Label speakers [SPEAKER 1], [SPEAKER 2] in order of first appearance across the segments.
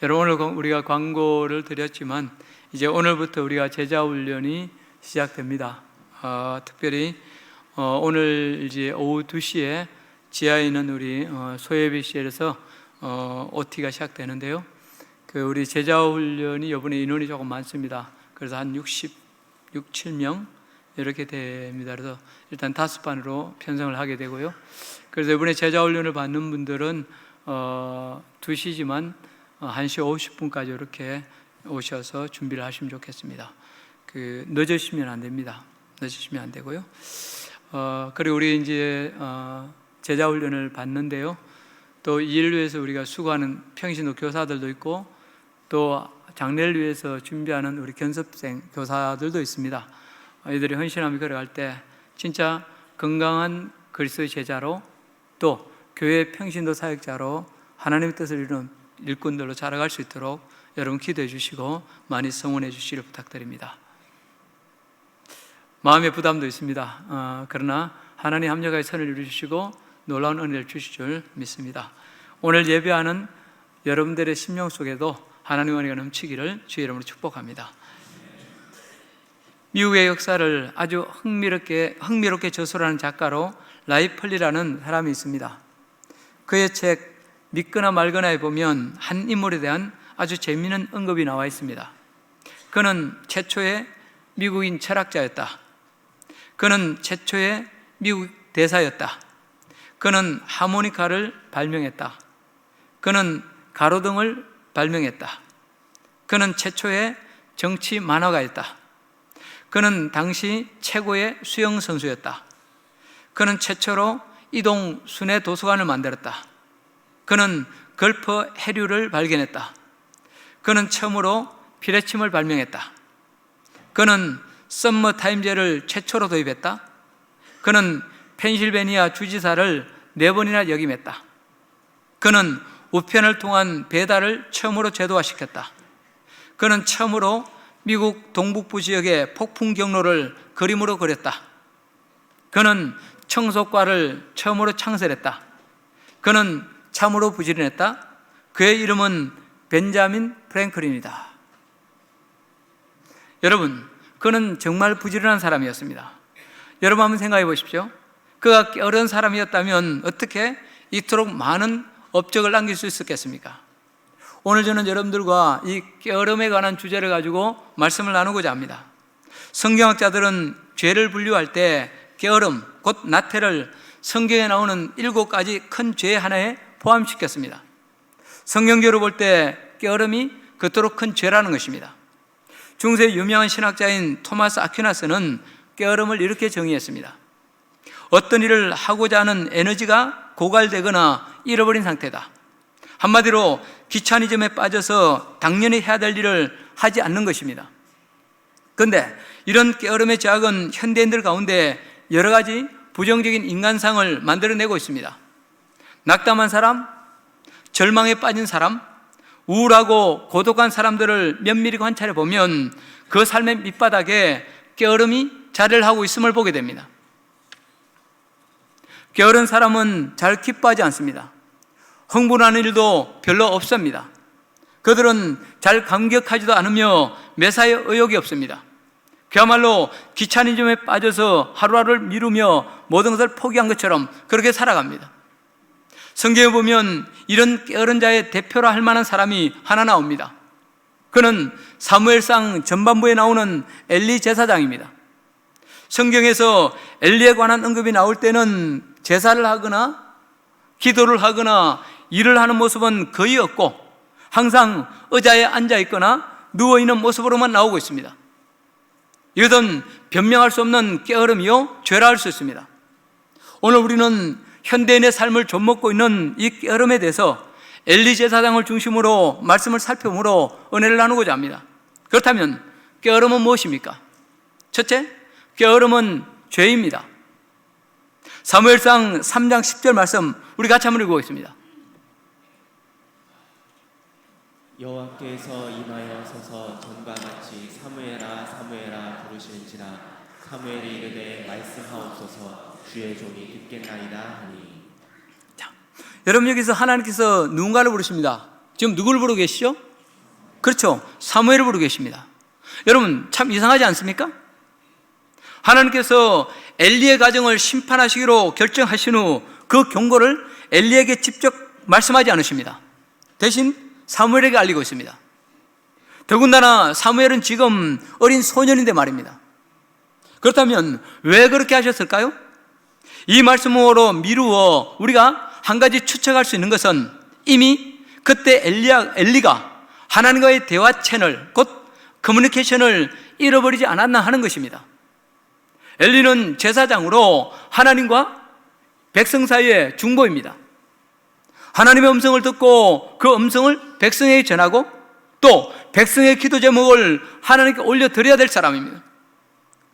[SPEAKER 1] 여러분, 오늘 우리가 광고를 드렸지만 이제 오늘부터 우리가 제자훈련이 시작됩니다. 특별히 오늘 이제 오후 2시에 지하에 있는 우리 소예비실에서 OT가 시작되는데요. 우리 제자훈련이 이번에 인원이 조금 많습니다. 그래서 한 67명 이렇게 됩니다. 그래서 일단 5반으로 편성을 하게 되고요. 그래서 이번에 제자훈련을 받는 분들은 2시지만 1시 50분까지 이렇게 오셔서 준비를 하시면 좋겠습니다. 늦으시면 안 됩니다. 늦으시면 안 되고요. 그리고 우리 이제 제자훈련을 받는데요. 또 이 일을 위해서 우리가 수고하는 평신도 교사들도 있고 또 장례를 위해서 준비하는 우리 견습생 교사들도 있습니다. 이들이 헌신함이 걸어갈 때 진짜 건강한 그리스도의 제자로 또 교회 평신도 사역자로 하나님의 뜻을 이루는 일꾼들로 자라갈 수 있도록 여러분 기도해 주시고 많이 성원해 주시기를 부탁드립니다. 마음의 부담도 있습니다. 그러나 하나님 합력하여 선을 이루시고 놀라운 은혜를 주실 줄 믿습니다. 오늘 예배하는 여러분들의 심령 속에도 하나님의 은혜가 넘치기를 주의 이름으로 축복합니다. 미국의 역사를 아주 흥미롭게 저술하는 작가로 라이펄리라는 사람이 있습니다. 그의 책 믿거나 말거나에 보면 한 인물에 대한 아주 재미있는 언급이 나와 있습니다. 그는 최초의 미국인 철학자였다. 그는 최초의 미국 대사였다. 그는 하모니카를 발명했다. 그는 가로등을 발명했다. 그는 최초의 정치 만화가였다. 그는 당시 최고의 수영 선수였다. 그는 최초로 이동 순회 도서관을 만들었다. 그는 걸프 해류를 발견했다. 그는 처음으로 피레침을 발명했다. 그는 썸머 타임제를 최초로 도입했다. 그는 펜실베니아 주지사를 4번이나 역임했다. 그는 우편을 통한 배달을 처음으로 제도화시켰다. 그는 처음으로 미국 동북부 지역의 폭풍 경로를 그림으로 그렸다. 그는 청소과를 처음으로 창설했다. 그는 참으로 부지런했다. 그의 이름은 벤자민 프랭클린이다. 여러분, 그는 정말 부지런한 사람이었습니다. 여러분 한번 생각해 보십시오. 그가 깨어른 사람이었다면 어떻게 이토록 많은 업적을 남길 수 있었겠습니까? 오늘 저는 여러분들과 이 깨어름에 관한 주제를 가지고 말씀을 나누고자 합니다. 성경학자들은 죄를 분류할 때 깨어름, 곧 나태를 성경에 나오는 7가지 큰 죄 하나에 포함시켰습니다. 성경적으로 볼 때 깨어름이 그토록 큰 죄라는 것입니다. 중세 유명한 신학자인 토마스 아퀴나스는 깨어름을 이렇게 정의했습니다. 어떤 일을 하고자 하는 에너지가 고갈되거나 잃어버린 상태다. 한마디로 귀차니즘에 빠져서 당연히 해야 될 일을 하지 않는 것입니다. 그런데 이런 깨어름의 제약은 현대인들 가운데 여러 가지 부정적인 인간상을 만들어내고 있습니다. 낙담한 사람, 절망에 빠진 사람, 우울하고 고독한 사람들을 면밀히 관찰해 보면 그 삶의 밑바닥에 깨어름이 자리를 하고 있음을 보게 됩니다. 게으른 사람은 잘 기뻐하지 않습니다. 흥분하는 일도 별로 없습니다. 그들은 잘 감격하지도 않으며 매사에 의욕이 없습니다. 그야말로 귀차니즘에 빠져서 하루하루를 미루며 모든 것을 포기한 것처럼 그렇게 살아갑니다. 성경에 보면 이런 게으른 자의 대표라 할 만한 사람이 하나 나옵니다. 그는 사무엘상 전반부에 나오는 엘리 제사장입니다. 성경에서 엘리에 관한 언급이 나올 때는 제사를 하거나 기도를 하거나 일을 하는 모습은 거의 없고 항상 의자에 앉아 있거나 누워있는 모습으로만 나오고 있습니다. 이것은 변명할 수 없는 게으름이요 죄라 할 수 있습니다. 오늘 우리는 현대인의 삶을 좀먹고 있는 이 게으름에 대해서 엘리 제사장을 중심으로 말씀을 살펴보므로 은혜를 나누고자 합니다. 그렇다면 게으름은 무엇입니까? 첫째, 게으름은 죄입니다. 사무엘상 3장 10절 말씀 우리 같이 한번 읽어보겠습니다.
[SPEAKER 2] 여호와께서 임하여 서서 전과 같이 사무엘아 사무엘아 부르시는지라 사무엘이 이르되 말씀하옵소서 주의 종이 듣겠나이다 하니.
[SPEAKER 1] 자, 여러분 여기서 하나님께서 누군가를 부르십니다. 지금 누구를 부르고 계시죠? 그렇죠. 사무엘을 부르고 계십니다. 여러분, 참 이상하지 않습니까? 하나님께서 엘리의 가정을 심판하시기로 결정하신 후 그 경고를 엘리에게 직접 말씀하지 않으십니다. 대신 사무엘에게 알리고 있습니다. 더군다나 사무엘은 지금 어린 소년인데 말입니다. 그렇다면 왜 그렇게 하셨을까요? 이 말씀으로 미루어 우리가 한 가지 추측할 수 있는 것은 이미 그때 엘리가 하나님과의 대화 채널, 곧 커뮤니케이션을 잃어버리지 않았나 하는 것입니다. 엘리는 제사장으로 하나님과 백성 사이의 중보입니다. 하나님의 음성을 듣고 그 음성을 백성에게 전하고 또 백성의 기도 제목을 하나님께 올려드려야 될 사람입니다.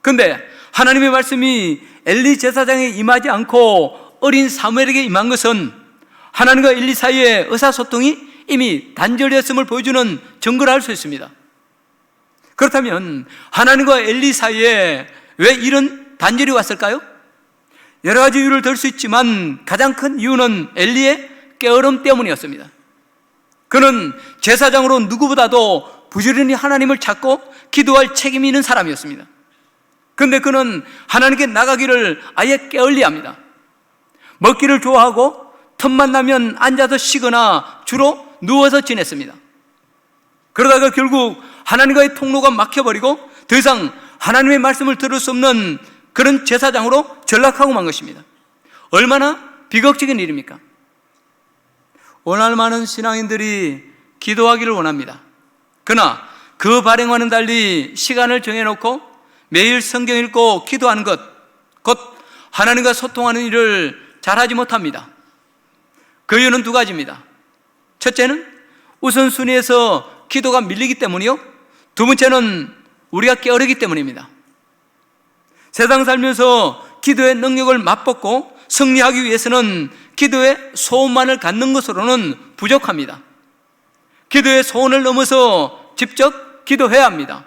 [SPEAKER 1] 그런데 하나님의 말씀이 엘리 제사장에 임하지 않고 어린 사무엘에게 임한 것은 하나님과 엘리 사이의 의사소통이 이미 단절되었음을 보여주는 증거를 알 수 있습니다. 그렇다면 하나님과 엘리 사이에 왜 이런 단절이 왔을까요? 여러 가지 이유를 들 수 있지만 가장 큰 이유는 엘리의 게으름 때문이었습니다. 그는 제사장으로 누구보다도 부지런히 하나님을 찾고 기도할 책임이 있는 사람이었습니다. 그런데 그는 하나님께 나가기를 아예 게을리합니다. 먹기를 좋아하고 틈만 나면 앉아서 쉬거나 주로 누워서 지냈습니다. 그러다가 결국 하나님과의 통로가 막혀버리고 더 이상 하나님의 말씀을 들을 수 없는 그런 제사장으로 전락하고 만 것입니다. 얼마나 비극적인 일입니까? 오늘 많은 신앙인들이 기도하기를 원합니다. 그러나 그 발행과는 달리 시간을 정해놓고 매일 성경 읽고 기도하는 것, 곧 하나님과 소통하는 일을 잘하지 못합니다. 그 이유는 두 가지입니다. 첫째는 우선순위에서 기도가 밀리기 때문이요, 두 번째는 우리가 게으르기 때문입니다. 세상 살면서 기도의 능력을 맛보고 승리하기 위해서는 기도의 소원만을 갖는 것으로는 부족합니다. 기도의 소원을 넘어서 직접 기도해야 합니다.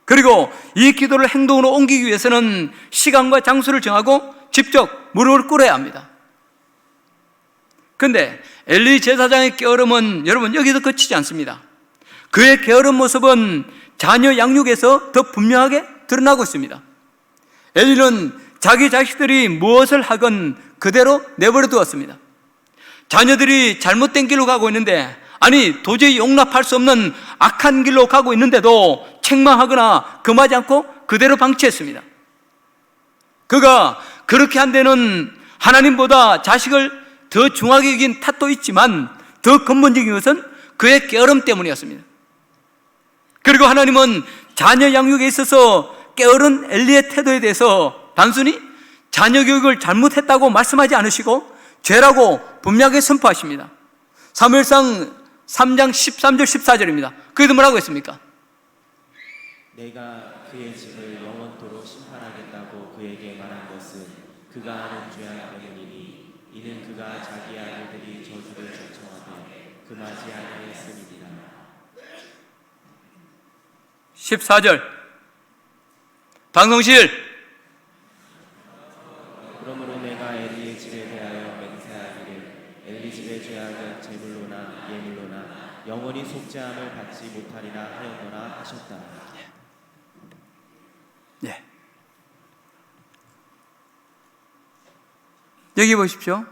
[SPEAKER 1] 그리고 이 기도를 행동으로 옮기기 위해서는 시간과 장소를 정하고 직접 무릎을 꿇어야 합니다. 그런데 엘리 제사장의 게으름은 여러분 여기서 그치지 않습니다. 그의 게으른 모습은 자녀 양육에서 더 분명하게 드러나고 있습니다. 엘리는 자기 자식들이 무엇을 하건 그대로 내버려 두었습니다. 자녀들이 잘못된 길로 가고 있는데, 아니 도저히 용납할 수 없는 악한 길로 가고 있는데도 책망하거나 금하지 않고 그대로 방치했습니다. 그가 그렇게 한 데는 하나님보다 자식을 더 중하게 여긴 탓도 있지만 더 근본적인 것은 그의 게으름 때문이었습니다. 그리고 하나님은 자녀 양육에 있어서 게으른 엘리의 태도에 대해서 단순히 자녀 교육을 잘못했다고 말씀하지 않으시고 죄라고 분명하게 선포하십니다. 사무엘상 3장 13절 14절입니다. 그에도 뭐라고 했습니까?
[SPEAKER 2] 내가 그의 집을 영원토록 심판하겠다고 그에게 말한 것은 그가 하는 죄악 때문이니 이는 그가 자기 아들들이 저주를 초청하되 금하지 아니하였음이니라.
[SPEAKER 1] 14절 방송실.
[SPEAKER 2] 그러므로 내가 엘리의 집에 대하여 맹세하기를 엘리 집의 죄악은 제물로나 예물로나 영원히 속죄함을 받지 못하리라 하였노라 하셨다.
[SPEAKER 1] 네. 여기 보십시오.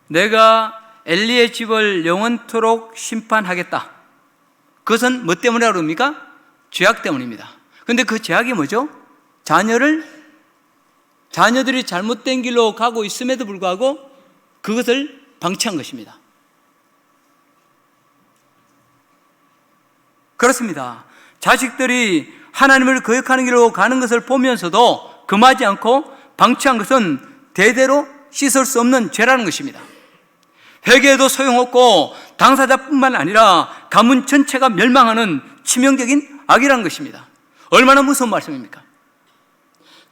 [SPEAKER 1] 내가 엘리의 집을 영원토록 심판하겠다. 그것은 뭐 때문이라고 그럽니까? 죄악 때문입니다. 그런데 그 죄악이 뭐죠? 자녀들이 잘못된 길로 가고 있음에도 불구하고 그것을 방치한 것입니다. 그렇습니다. 자식들이 하나님을 거역하는 길로 가는 것을 보면서도 금하지 않고 방치한 것은 대대로 씻을 수 없는 죄라는 것입니다. 회개해도 소용없고 당사자뿐만 아니라 가문 전체가 멸망하는 치명적인 악이라는 것입니다. 얼마나 무서운 말씀입니까?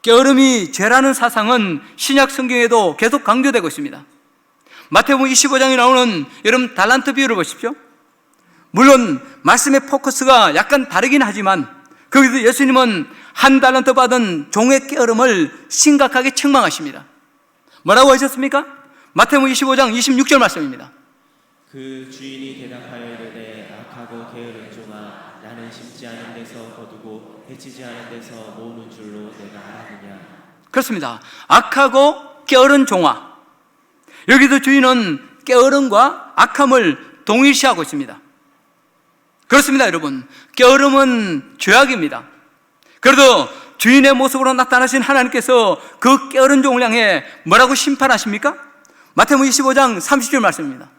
[SPEAKER 1] 게으름이 죄라는 사상은 신약 성경에도 계속 강조되고 있습니다. 마태복음 25장에 나오는 여러분 달란트 비유를 보십시오. 물론 말씀의 포커스가 약간 다르긴 하지만 거기서 예수님은 한 달란트 받은 종의 게으름을 심각하게 책망하십니다. 뭐라고 하셨습니까? 마태복음 25장 26절 말씀입니다.
[SPEAKER 2] 그 주인이 대답하여 이르되 악하고 게으른 종아, 나는 심지 않은 데서 거두고 해치지 않은 데서 모으는 줄로 내가 알았느냐.
[SPEAKER 1] 그렇습니다. 악하고 게으른 종아. 여기도 주인은 게으름과 악함을 동일시하고 있습니다. 그렇습니다, 여러분. 게으름은 죄악입니다. 그래도 주인의 모습으로 나타나신 하나님께서 그 게으른 종을 향해 뭐라고 심판하십니까? 마태복음 25장 30절 말씀입니다.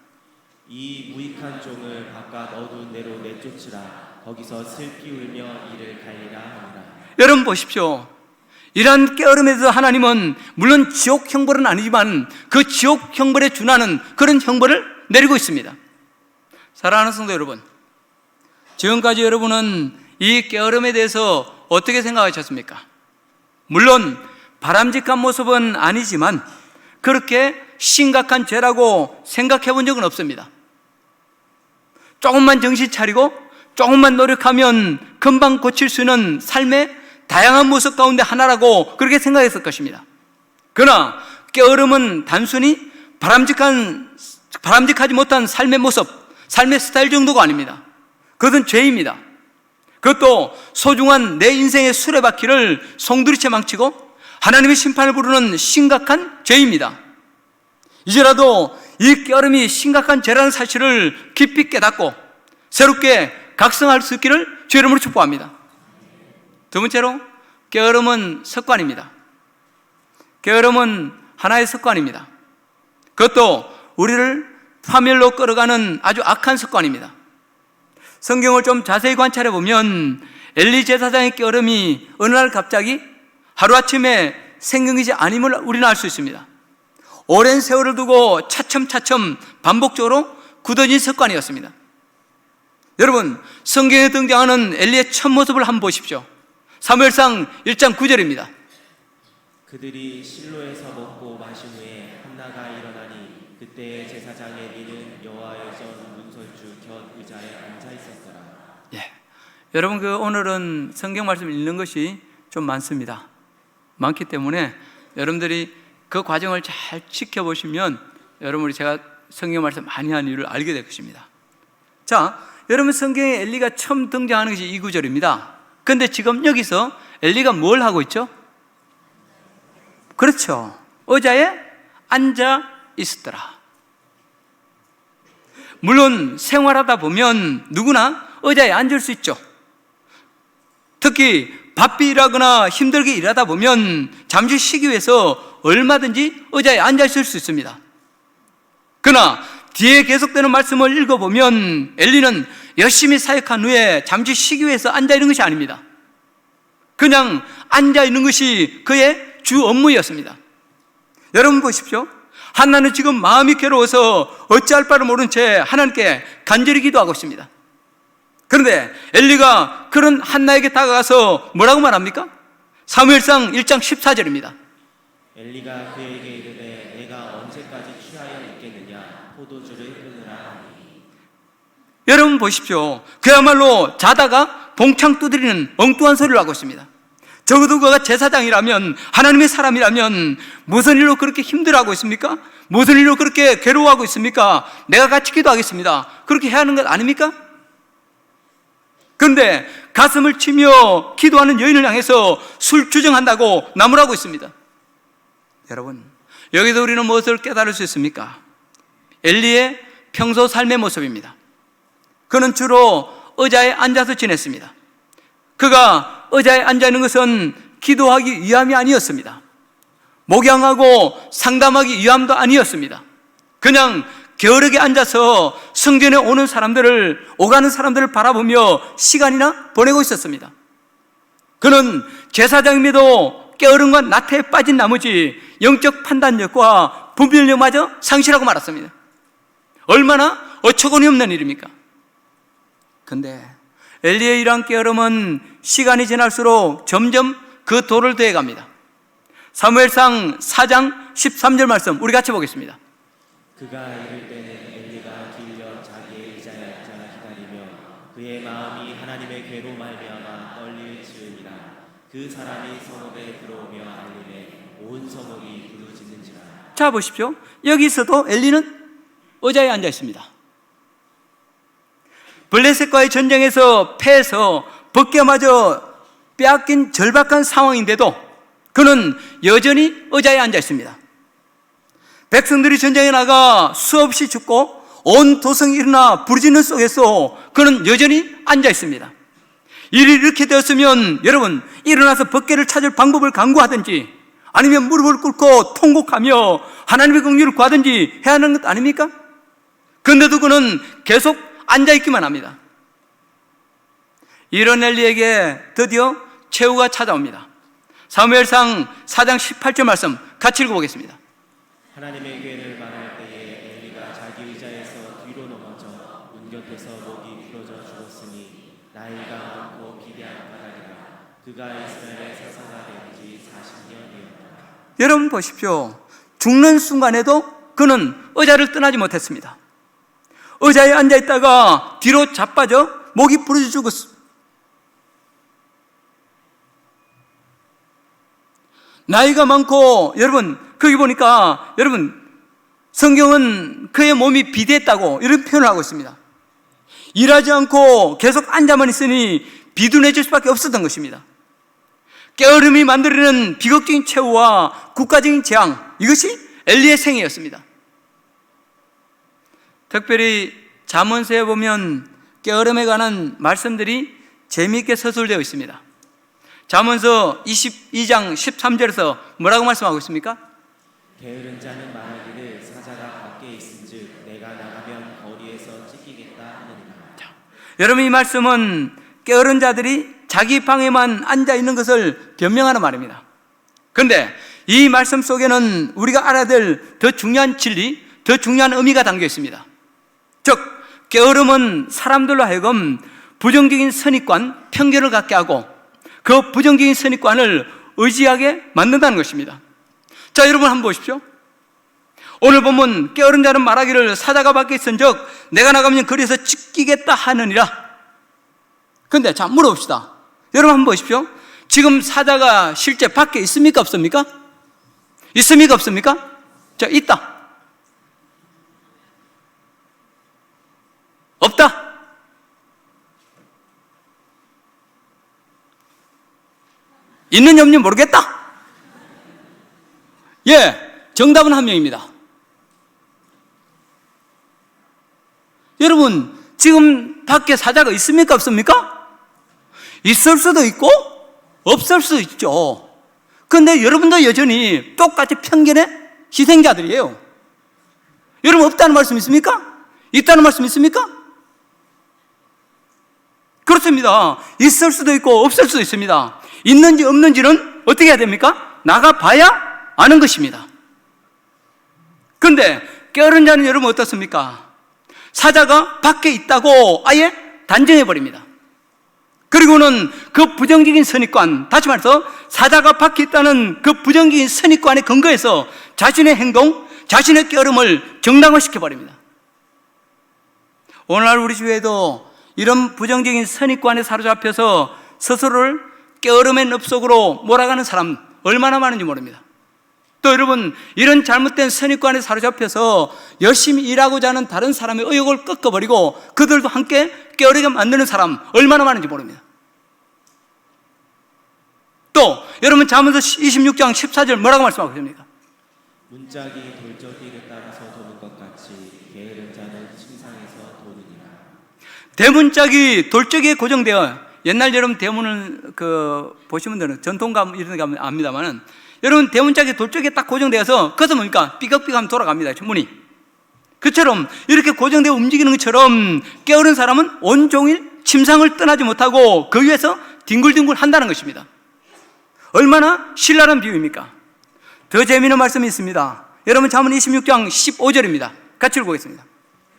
[SPEAKER 2] 이 무익한 종을 바깥 어두운 데로 내쫓으라. 거기서 슬피 울며 이를 갈리라 하니라.
[SPEAKER 1] 여러분 보십시오. 이러한 깨어름에 대해서 하나님은 물론 지옥 형벌은 아니지만 그 지옥 형벌에 준하는 그런 형벌을 내리고 있습니다. 사랑하는 성도 여러분, 지금까지 여러분은 이 깨어름에 대해서 어떻게 생각하셨습니까? 물론 바람직한 모습은 아니지만 그렇게 심각한 죄라고 생각해 본 적은 없습니다. 조금만 정신 차리고 조금만 노력하면 금방 고칠 수 있는 삶의 다양한 모습 가운데 하나라고 그렇게 생각했을 것입니다. 그러나 깨어름은 단순히 바람직하지 못한 삶의 모습, 삶의 스타일 정도가 아닙니다. 그것은 죄입니다. 그것도 소중한 내 인생의 수레바퀴를 송두리째 망치고 하나님의 심판을 부르는 심각한 죄입니다. 이제라도 이 깨어름이 심각한 죄라는 사실을 깊이 깨닫고 새롭게 각성할 수 있기를 주의 이름으로 축복합니다. 두 번째로, 게으름은 습관입니다. 게으름은 하나의 습관입니다. 그것도 우리를 파멸로 끌어가는 아주 악한 습관입니다. 성경을 좀 자세히 관찰해 보면 엘리 제사장의 게으름이 어느 날 갑자기 하루아침에 생긴 것이 아님을 우리는 알 수 있습니다. 오랜 세월을 두고 차츰차츰 반복적으로 굳어진 습관이었습니다. 여러분, 성경에 등장하는 엘리의 첫 모습을 한번 보십시오. 사무엘상 1장 9절입니다.
[SPEAKER 2] 그들이 실로에서 먹고 마신 후에 한나가 일어나니 그때 제사장 엘리는 여호와의 전 문설주 곁 의자에 앉아 있었더라.
[SPEAKER 1] 여러분, 오늘은 성경 말씀을 읽는 것이 좀 많습니다. 많기 때문에 여러분들이 그 과정을 잘 지켜보시면 여러분이 제가 성경 말씀 많이 한 이유를 알게 될 것입니다. 자, 여러분, 성경에 엘리가 처음 등장하는 것이 이 구절입니다. 그런데 지금 여기서 엘리가 뭘 하고 있죠? 그렇죠. 의자에 앉아 있었더라. 물론 생활하다 보면 누구나 의자에 앉을 수 있죠. 특히 바삐 일하거나 힘들게 일하다 보면 잠시 쉬기 위해서 얼마든지 의자에 앉아 있을 수 있습니다. 그러나 뒤에 계속되는 말씀을 읽어보면 엘리는 열심히 사역한 후에 잠시 쉬기 위해서 앉아 있는 것이 아닙니다. 그냥 앉아 있는 것이 그의 주 업무였습니다. 여러분 보십시오. 한나는 지금 마음이 괴로워서 어찌할 바를 모른 채 하나님께 간절히 기도하고 있습니다. 그런데 엘리가 그런 한나에게 다가가서 뭐라고 말합니까? 사무엘상 1장 14절입니다.
[SPEAKER 2] 엘리가 그에게 이르되 내가 언제까지 취하여 있겠느냐, 포도주를 끊으라 하니.
[SPEAKER 1] 여러분 보십시오. 그야말로 자다가 봉창 두드리는 엉뚱한 소리를 하고 있습니다. 적어도 그가 제사장이라면, 하나님의 사람이라면 무슨 일로 그렇게 힘들어하고 있습니까? 무슨 일로 그렇게 괴로워하고 있습니까? 내가 같이 기도하겠습니다. 그렇게 해야 하는 것 아닙니까? 그런데 가슴을 치며 기도하는 여인을 향해서 술 주정한다고 나무라고 있습니다. 여러분, 여기서 우리는 무엇을 깨달을 수 있습니까? 엘리의 평소 삶의 모습입니다. 그는 주로 의자에 앉아서 지냈습니다. 그가 의자에 앉아 있는 것은 기도하기 위함이 아니었습니다. 목양하고 상담하기 위함도 아니었습니다. 그냥 게으르게 앉아서 성전에 오가는 사람들을 바라보며 시간이나 보내고 있었습니다. 그는 제사장임에도 게으름과 나태에 빠진 나머지 영적 판단력과 분별력마저 상실하고 말았습니다. 얼마나 어처구니 없는 일입니까? 근데 엘리의 이러한 게으름은 시간이 지날수록 점점 그 도를 더해갑니다. 사무엘상 4장 13절 말씀 우리 같이 보겠습니다.
[SPEAKER 2] 그가 이를 때는 엘리가 길려 자기의 의자에 앉아 기다리며 그의 마음이 하나님의 괴로 말미암아 떨릴 즈음이라. 그 사람이 성읍에 들어오며 알림에 온 성읍이 부르짖는지라.
[SPEAKER 1] 자 보십시오. 여기서도 엘리는 의자에 앉아 있습니다. 블레셋과의 전쟁에서 패해서 벗겨마저 빼앗긴 절박한 상황인데도 그는 여전히 의자에 앉아 있습니다. 백성들이 전쟁에 나가 수없이 죽고 온 도성이 일어나 부르짖는 속에서 그는 여전히 앉아 있습니다. 일이 이렇게 되었으면 여러분 일어나서 벗개를 찾을 방법을 강구하든지 아니면 무릎을 꿇고 통곡하며 하나님의 긍휼을 구하든지 해야 하는 것 아닙니까? 그런데도 그는 계속 앉아있기만 합니다. 이런 엘리에게 드디어 최후가 찾아옵니다. 사무엘상 4장 18절 말씀 같이 읽어보겠습니다.
[SPEAKER 2] 하나님의 괴를 말할 때에 엘리가 자기 의자에서 뒤로 넘어져 문 곁에서 목이 부러져 죽었으니 나이가 많고 기대한 까닭이라. 그가 이스라엘의 사사가 된 지 40년이었다.
[SPEAKER 1] 여러분 보십시오. 죽는 순간에도 그는 의자를 떠나지 못했습니다. 의자에 앉아있다가 뒤로 자빠져 목이 부러져 죽었습니다. 나이가 많고, 여러분 거기 보니까 여러분 성경은 그의 몸이 비대했다고 이런 표현을 하고 있습니다. 일하지 않고 계속 앉아만 있으니 비둔해질 수밖에 없었던 것입니다. 게으름이 만들어내는 비극적인 최후와 국가적인 재앙, 이것이 엘리의 생애였습니다. 특별히 잠언서에 보면 게으름에 관한 말씀들이 재미있게 서술되어 있습니다. 잠언서 22장 13절에서 뭐라고 말씀하고 있습니까?
[SPEAKER 2] 게으른 자는 말하기를 사자가 밖에 있은즉 내가 나가면 거리에서 찢기겠다 하느니라.
[SPEAKER 1] 여러분 이 말씀은 게으른 자들이 자기 방에만 앉아 있는 것을 변명하는 말입니다. 그런데 이 말씀 속에는 우리가 알아야 될 더 중요한 진리, 더 중요한 의미가 담겨 있습니다. 즉 게으름은 사람들로 하여금 부정적인 선입관, 편견을 갖게 하고 그 부정적인 선입관을 의지하게 만든다는 것입니다. 자, 여러분 한번 보십시오. 오늘 보면 게으른 자는 말하기를 사자가 밖에 있은즉 내가 나가면 거리에서 찢기겠다 하느니라. 그런데 자, 물어봅시다. 여러분 한번 보십시오. 지금 사자가 실제 밖에 있습니까 없습니까? 있습니까 없습니까? 자, 있다. 없다. 있는지 없는지 모르겠다. 예, 정답은 한 명입니다. 여러분 지금 밖에 사자가 있습니까 없습니까? 있을 수도 있고 없을 수도 있죠. 그런데 여러분도 여전히 똑같이 편견의 희생자들이에요. 여러분 없다는 말씀 있습니까? 있다는 말씀 있습니까? 그렇습니다. 있을 수도 있고 없을 수도 있습니다. 있는지 없는지는 어떻게 해야 됩니까? 나가봐야 아는 것입니다. 그런데 게으른 자는 여러분 어떻습니까? 사자가 밖에 있다고 아예 단정해버립니다. 그리고는 그 부정적인 선입관, 다시 말해서 사자가 밖에 있다는 그 부정적인 선입관에 근거해서 자신의 행동, 자신의 게으름을 정당화시켜버립니다. 오늘날 우리 주위에도 이런 부정적인 선입관에 사로잡혀서 스스로를 게으름의 늪속으로 몰아가는 사람 얼마나 많은지 모릅니다. 또 여러분 이런 잘못된 선입관에 사로잡혀서 열심히 일하고자 하는 다른 사람의 의욕을 꺾어버리고 그들도 함께 게으르게 만드는 사람 얼마나 많은지 모릅니다. 또 여러분 잠언서 26장 14절 뭐라고 말씀하고 있습니까?
[SPEAKER 2] 문짝이 돌저귀를 따라서 도는 것 같이 게으른 자는 침상에서 도느니라. 대문짝이
[SPEAKER 1] 돌적이에 고정되어, 옛날 여러분 대문을 보시면 되는 전통감 이런 데 가면 압니다만은 여러분 대문짝이 돌적이에 딱 고정되어서 그것은 뭡니까? 삐걱삐걱하면 돌아갑니다. 문이. 그처럼 이렇게 고정되어 움직이는 것처럼 게으른 사람은 온종일 침상을 떠나지 못하고 그 위에서 뒹굴뒹굴 한다는 것입니다. 얼마나 신랄한 비유입니까? 더 재미있는 말씀이 있습니다. 여러분 잠언 26장 15절입니다. 같이 읽어보겠습니다.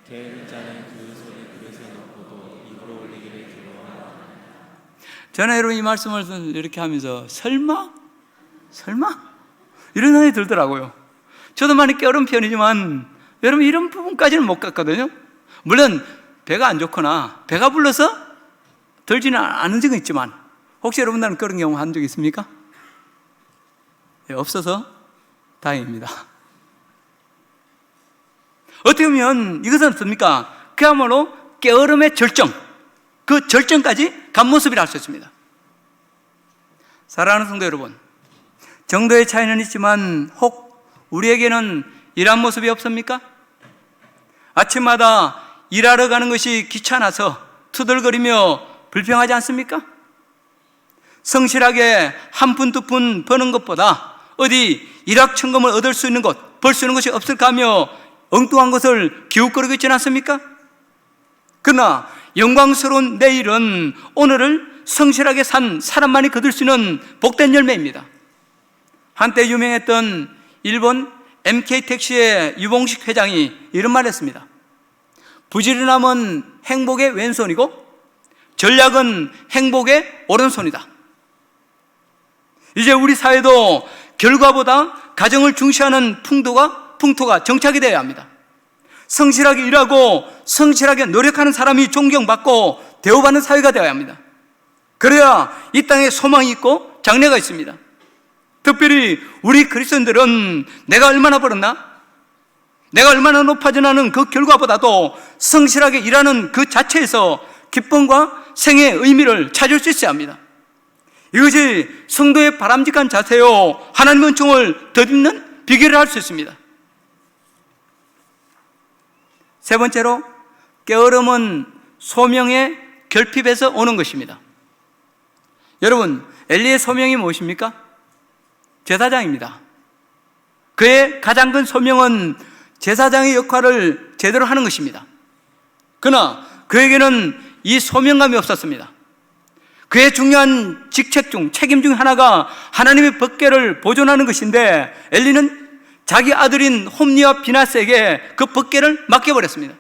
[SPEAKER 2] 게으른 자는 그 손을 그릇에 넣고도 입으로 올리기를 두려워하노라.
[SPEAKER 1] 저는 여러분 이 말씀을 이렇게 하면서 설마? 이런 생각이 들더라고요. 저도 많이 게으른 편이지만 여러분 이런 부분까지는 못 갔거든요. 물론 배가 안 좋거나 배가 불러서 들지는 않은 적은 있지만 혹시 여러분들은 그런 경우 한 적 있습니까? 예, 없어서 다행입니다. 어떻게 보면 이것은 어떻습니까? 그야말로 게으름의 절정, 그 절정까지 간 모습이라 할 수 있습니다. 사랑하는 성도 여러분, 정도의 차이는 있지만 혹 우리에게는 이러한 모습이 없습니까? 아침마다 일하러 가는 것이 귀찮아서 투덜거리며 불평하지 않습니까? 성실하게 한 푼 두 푼 버는 것보다 어디 일확천금을 얻을 수 있는 것, 벌 수 있는 것이 없을까 하며 엉뚱한 것을 기웃거리고 있지는 않습니까? 그러나 영광스러운 내일은 오늘을 성실하게 산 사람만이 거둘 수 있는 복된 열매입니다. 한때 유명했던 일본 MK택시의 유봉식 회장이 이런 말을 했습니다. 부지런함은 행복의 왼손이고 전략은 행복의 오른손이다. 이제 우리 사회도 결과보다 가정을 중시하는 풍토가 정착이 되어야 합니다. 성실하게 일하고 성실하게 노력하는 사람이 존경받고 대우받는 사회가 되어야 합니다. 그래야 이 땅에 소망이 있고 장래가 있습니다. 특별히 우리 그리스도인들은 내가 얼마나 벌었나? 내가 얼마나 높아지나는 그 결과보다도 성실하게 일하는 그 자체에서 기쁨과 생애의 의미를 찾을 수 있어야 합니다. 이것이 성도의 바람직한 자세요, 하나님의 은총을 덧입는 비결을 할 수 있습니다. 세 번째로, 게으름은 소명의 결핍에서 오는 것입니다. 여러분, 엘리의 소명이 무엇입니까? 제사장입니다. 그의 가장 큰 소명은 제사장의 역할을 제대로 하는 것입니다. 그러나 그에게는 이 소명감이 없었습니다. 그의 중요한 책임 중 하나가 하나님의 법궤를 보존하는 것인데 엘리는 자기 아들인 홈리와 비나스에게 그 법궤를 맡겨버렸습니다.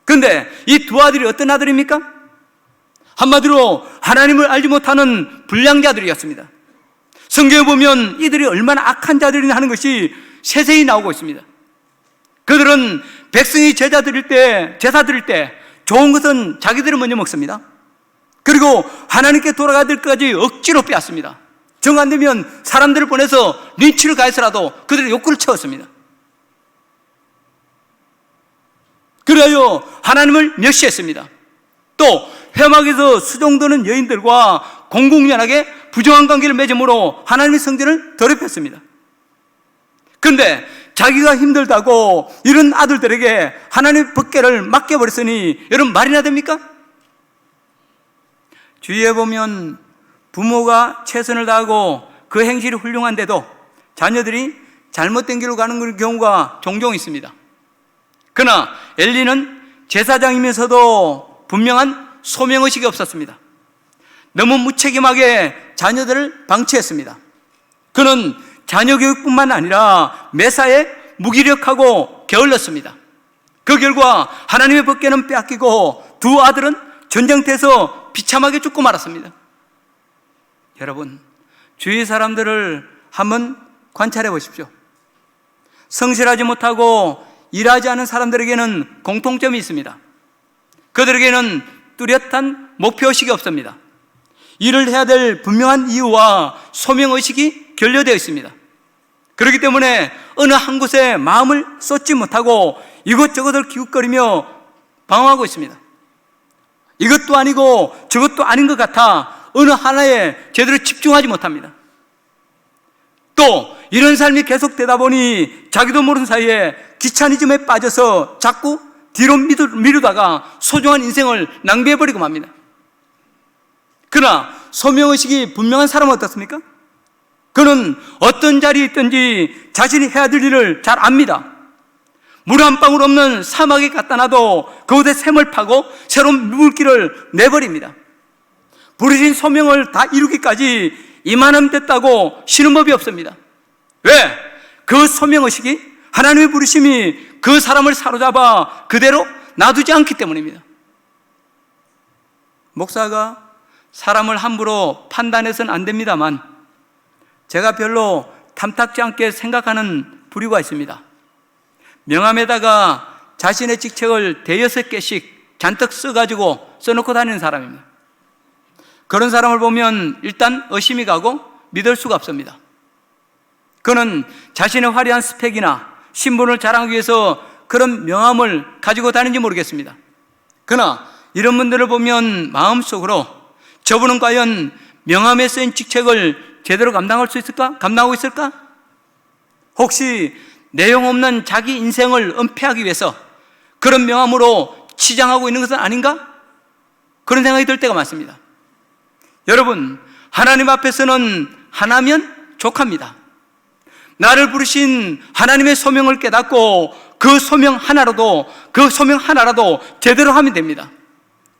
[SPEAKER 1] 그런데 이 두 아들이 어떤 아들입니까? 한마디로 하나님을 알지 못하는 불량자들이었습니다. 성경에 보면 이들이 얼마나 악한 자들이냐 하는 것이 세세히 나오고 있습니다. 그들은 백성이 제사 드릴 때 좋은 것은 자기들이 먼저 먹습니다. 그리고 하나님께 돌아가야 될 것까지 억지로 빼앗습니다. 정 안 되면 사람들을 보내서 린치를 가해서라도 그들의 욕구를 채웠습니다. 그래야 하나님을 멸시했습니다. 또 회막에서 수종드는 여인들과 공공연하게 부정한 관계를 맺음으로 하나님의 성전을 더럽혔습니다. 그런데 자기가 힘들다고 이런 아들들에게 하나님의 법궤를 맡겨버렸으니 여러분 말이나 됩니까? 주위에 보면 부모가 최선을 다하고 그 행실이 훌륭한데도 자녀들이 잘못된 길로 가는 경우가 종종 있습니다. 그러나 엘리는 제사장이면서도 분명한 소명의식이 없었습니다. 너무 무책임하게 자녀들을 방치했습니다. 그는 자녀 교육뿐만 아니라 매사에 무기력하고 게을렀습니다. 그 결과 하나님의 법궤는 빼앗기고 두 아들은 전쟁터에서 비참하게 죽고 말았습니다. 여러분, 주위 사람들을 한번 관찰해 보십시오. 성실하지 못하고 일하지 않은 사람들에게는 공통점이 있습니다. 그들에게는 뚜렷한 목표의식이 없습니다. 일을 해야 될 분명한 이유와 소명의식이 결여되어 있습니다. 그렇기 때문에 어느 한 곳에 마음을 쏟지 못하고 이것저것을 기웃거리며 방황하고 있습니다. 이것도 아니고 저것도 아닌 것 같아 어느 하나에 제대로 집중하지 못합니다. 또 이런 삶이 계속되다 보니 자기도 모르는 사이에 귀차니즘에 빠져서 자꾸 뒤로 미루다가 소중한 인생을 낭비해버리고 맙니다. 그러나 소명의식이 분명한 사람은 어떻습니까? 그는 어떤 자리에 있든지 자신이 해야 될 일을 잘 압니다. 물 한 방울 없는 사막에 갖다 놔도 그곳에 샘을 파고 새로운 물길을 내버립니다. 부르신 소명을 다 이루기까지 이만하면 됐다고 쉬는 법이 없습니다. 왜? 그 소명의식이 하나님의 부르심이 그 사람을 사로잡아 그대로 놔두지 않기 때문입니다. 목사가 사람을 함부로 판단해서는 안 됩니다만 제가 별로 탐탁지 않게 생각하는 부류가 있습니다. 명함에다가 자신의 직책을 대여섯 개씩 잔뜩 써놓고 다니는 사람입니다. 그런 사람을 보면 일단 의심이 가고 믿을 수가 없습니다. 그는 자신의 화려한 스펙이나 신분을 자랑하기 위해서 그런 명함을 가지고 다니는지 모르겠습니다. 그러나 이런 분들을 보면 마음속으로 저분은 과연 명함에 쓰인 직책을 제대로 감당할 수 있을까? 감당하고 있을까? 혹시 내용 없는 자기 인생을 은폐하기 위해서 그런 명함으로 치장하고 있는 것은 아닌가? 그런 생각이 들 때가 많습니다. 여러분, 하나님 앞에서는 하나면 족합니다. 나를 부르신 하나님의 소명을 깨닫고 그 소명 하나라도 제대로 하면 됩니다.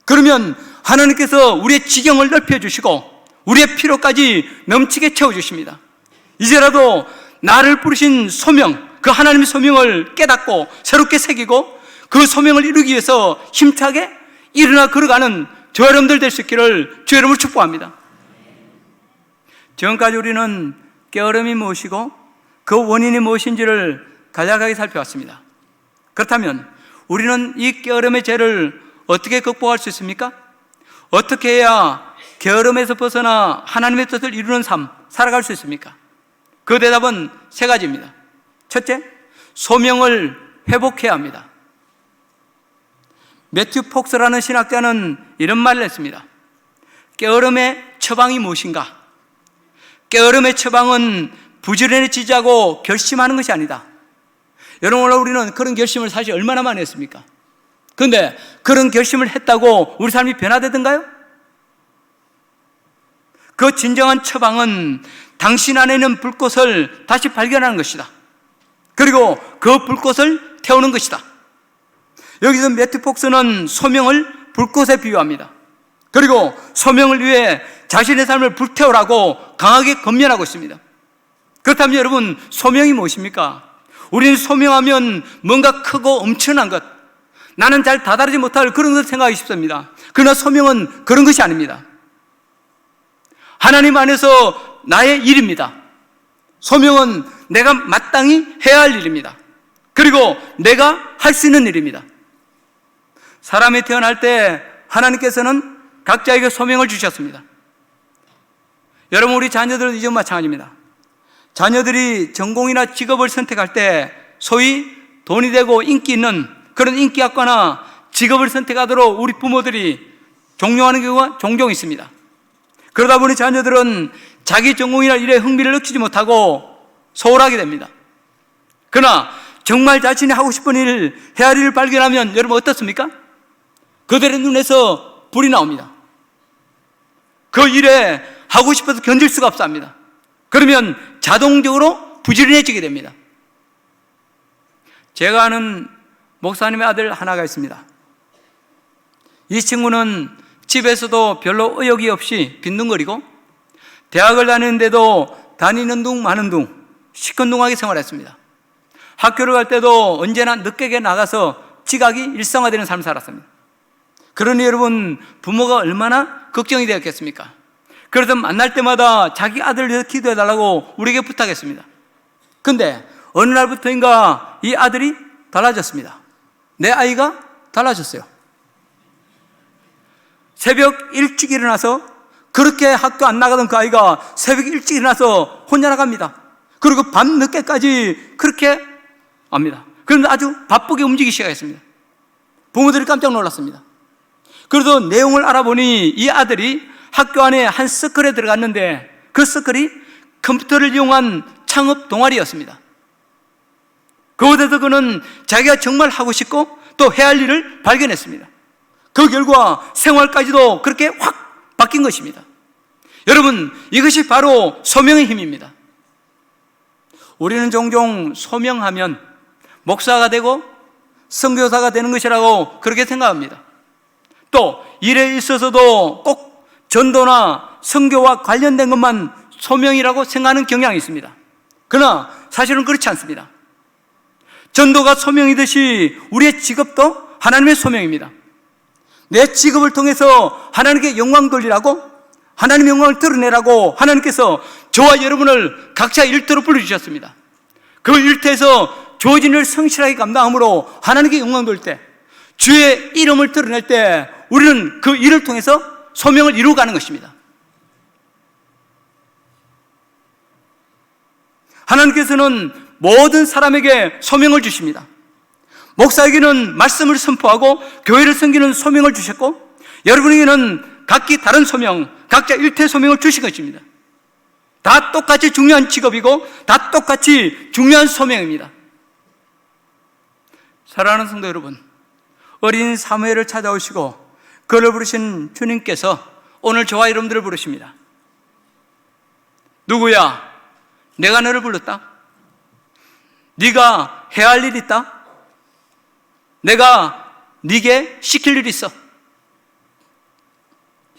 [SPEAKER 1] 그러면 하나님께서 우리의 지경을 넓혀주시고 우리의 필요까지 넘치게 채워주십니다. 이제라도 나를 부르신 소명, 그 하나님의 소명을 깨닫고 새롭게 새기고 그 소명을 이루기 위해서 힘차게 일어나 걸어가는 저 여러분들 될 수 있기를 주 여러분을 축복합니다. 지금까지 우리는 깨어름이 무엇이고 그 원인이 무엇인지를 간략하게 살펴봤습니다. 그렇다면 우리는 이 깨어름의 죄를 어떻게 극복할 수 있습니까? 어떻게 해야 게으름에서 벗어나 하나님의 뜻을 이루는 삶 살아갈 수 있습니까? 그 대답은 세 가지입니다. 첫째, 소명을 회복해야 합니다. 매튜 폭스라는 신학자는 이런 말을 했습니다. 게으름의 처방이 무엇인가? 게으름의 처방은 부지런해지자고 결심하는 것이 아니다. 여러분, 우리는 그런 결심을 사실 얼마나 많이 했습니까? 그런데 그런 결심을 했다고 우리 삶이 변화되던가요? 그 진정한 처방은 당신 안에 있는 불꽃을 다시 발견하는 것이다. 그리고 그 불꽃을 태우는 것이다. 여기서 매튜 폭스는 소명을 불꽃에 비유합니다. 그리고 소명을 위해 자신의 삶을 불태우라고 강하게 권면하고 있습니다. 그렇다면 여러분, 소명이 무엇입니까? 우리는 소명하면 뭔가 크고 엄청난 것, 나는 잘 다다르지 못할 그런 것을 생각하기 쉽습니다. 그러나 소명은 그런 것이 아닙니다. 하나님 안에서 나의 일입니다. 소명은 내가 마땅히 해야 할 일입니다. 그리고 내가 할 수 있는 일입니다. 사람이 태어날 때 하나님께서는 각자에게 소명을 주셨습니다. 여러분, 우리 자녀들은 이전 마찬가지입니다. 자녀들이 전공이나 직업을 선택할 때 소위 돈이 되고 인기 있는 그런 인기학과나 직업을 선택하도록 우리 부모들이 종용하는 경우가 종종 있습니다. 그러다 보니 자녀들은 자기 전공이나 일에 흥미를 느끼지 못하고 소홀하게 됩니다. 그러나 정말 자신이 하고 싶은 일, 해야 할 일을 발견하면 여러분 어떻습니까? 그들의 눈에서 불이 나옵니다. 그 일에 하고 싶어서 견딜 수가 없습니다. 그러면 자동적으로 부지런해지게 됩니다. 제가 아는 목사님의 아들 하나가 있습니다. 이 친구는 집에서도 별로 의욕이 없이 빈둥거리고 대학을 다니는데도 다니는 둥 마는 둥 시큰둥하게 생활했습니다. 학교를 갈 때도 언제나 늦게 나가서 지각이 일상화되는 삶을 살았습니다. 그러니 여러분, 부모가 얼마나 걱정이 되었겠습니까? 그래서 만날 때마다 자기 아들을 위해서 기도해달라고 우리에게 부탁했습니다. 근데 어느 날부터인가 이 아들이 달라졌습니다. 내 아이가 달라졌어요. 새벽 일찍 일어나서, 그렇게 학교 안 나가던 그 아이가 새벽 일찍 일어나서 혼자 나갑니다. 그리고 밤 늦게까지 그렇게 합니다. 그런데 아주 바쁘게 움직이기 시작했습니다. 부모들이 깜짝 놀랐습니다. 그래서 내용을 알아보니 이 아들이 학교 안에 한 서클에 들어갔는데 그 서클이 컴퓨터를 이용한 창업 동아리였습니다. 그곳에서 그는 자기가 정말 하고 싶고 또 해야 할 일을 발견했습니다. 그 결과 생활까지도 그렇게 확 바뀐 것입니다. 여러분, 이것이 바로 소명의 힘입니다. 우리는 종종 소명하면 목사가 되고 선교사가 되는 것이라고 그렇게 생각합니다. 또 일에 있어서도 꼭 전도나 선교와 관련된 것만 소명이라고 생각하는 경향이 있습니다. 그러나 사실은 그렇지 않습니다. 전도가 소명이듯이 우리의 직업도 하나님의 소명입니다. 내 직업을 통해서 하나님께 영광 돌리라고, 하나님의 영광을 드러내라고 하나님께서 저와 여러분을 각자 일터로 불러주셨습니다. 그 일터에서 주어진 일을 성실하게 감당함으로 하나님께 영광 돌릴 때, 주의 이름을 드러낼 때 우리는 그 일을 통해서 소명을 이루어가는 것입니다. 하나님께서는 모든 사람에게 소명을 주십니다. 목사에게는 말씀을 선포하고 교회를 섬기는 소명을 주셨고, 여러분에게는 각기 다른 소명, 각자 일태 소명을 주신 것입니다. 다 똑같이 중요한 직업이고 다 똑같이 중요한 소명입니다. 사랑하는 성도 여러분, 어린 사무엘을 찾아오시고 그를 부르신 주님께서 오늘 저와 여러분들을 부르십니다. 누구야? 내가 너를 불렀다. 네가 해야 할 일 있다. 내가 네게 시킬 일이 있어.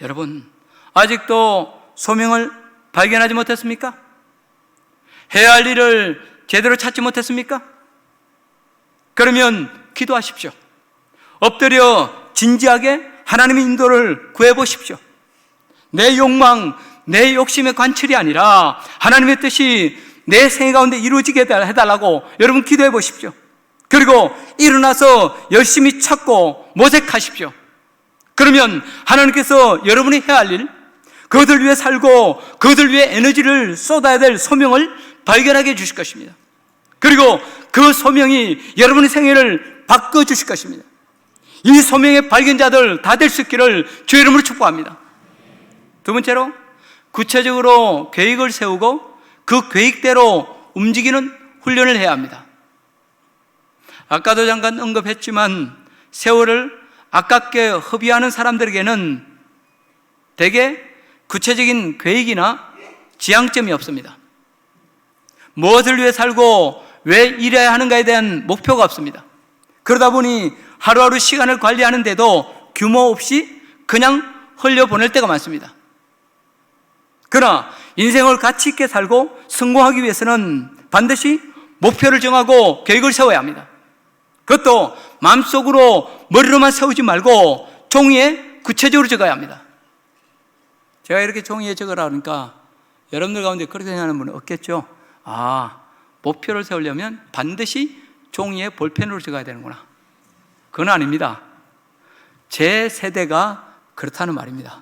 [SPEAKER 1] 여러분, 아직도 소명을 발견하지 못했습니까? 해야 할 일을 제대로 찾지 못했습니까? 그러면 기도하십시오. 엎드려 진지하게 하나님의 인도를 구해보십시오. 내 욕망, 내 욕심의 관철이 아니라 하나님의 뜻이 내 생애 가운데 이루어지게 해달라고 여러분 기도해 보십시오. 그리고 일어나서 열심히 찾고 모색하십시오. 그러면 하나님께서 여러분이 해야 할 일, 그것을 위해 살고 그것을 위해 에너지를 쏟아야 될 소명을 발견하게 해주실 것입니다. 그리고 그 소명이 여러분의 생애를 바꿔주실 것입니다. 이 소명의 발견자들 다 될 수 있기를 주의 이름으로 축복합니다. 두 번째로, 구체적으로 계획을 세우고 그 계획대로 움직이는 훈련을 해야 합니다. 아까도 잠깐 언급했지만 세월을 아깝게 허비하는 사람들에게는 대개 구체적인 계획이나 지향점이 없습니다. 무엇을 위해 살고 왜 일해야 하는가에 대한 목표가 없습니다. 그러다 보니 하루하루 시간을 관리하는데도 규모 없이 그냥 흘려보낼 때가 많습니다. 그러나 인생을 가치 있게 살고 성공하기 위해서는 반드시 목표를 정하고 계획을 세워야 합니다. 그것도 마음속으로 머리로만 세우지 말고 종이에 구체적으로 적어야 합니다. 제가 이렇게 종이에 적으라 하니까 여러분들 가운데 그렇게 생각하는 분은 없겠죠. 목표를 세우려면 반드시 종이에 볼펜으로 적어야 되는구나. 그건 아닙니다. 제 세대가 그렇다는 말입니다.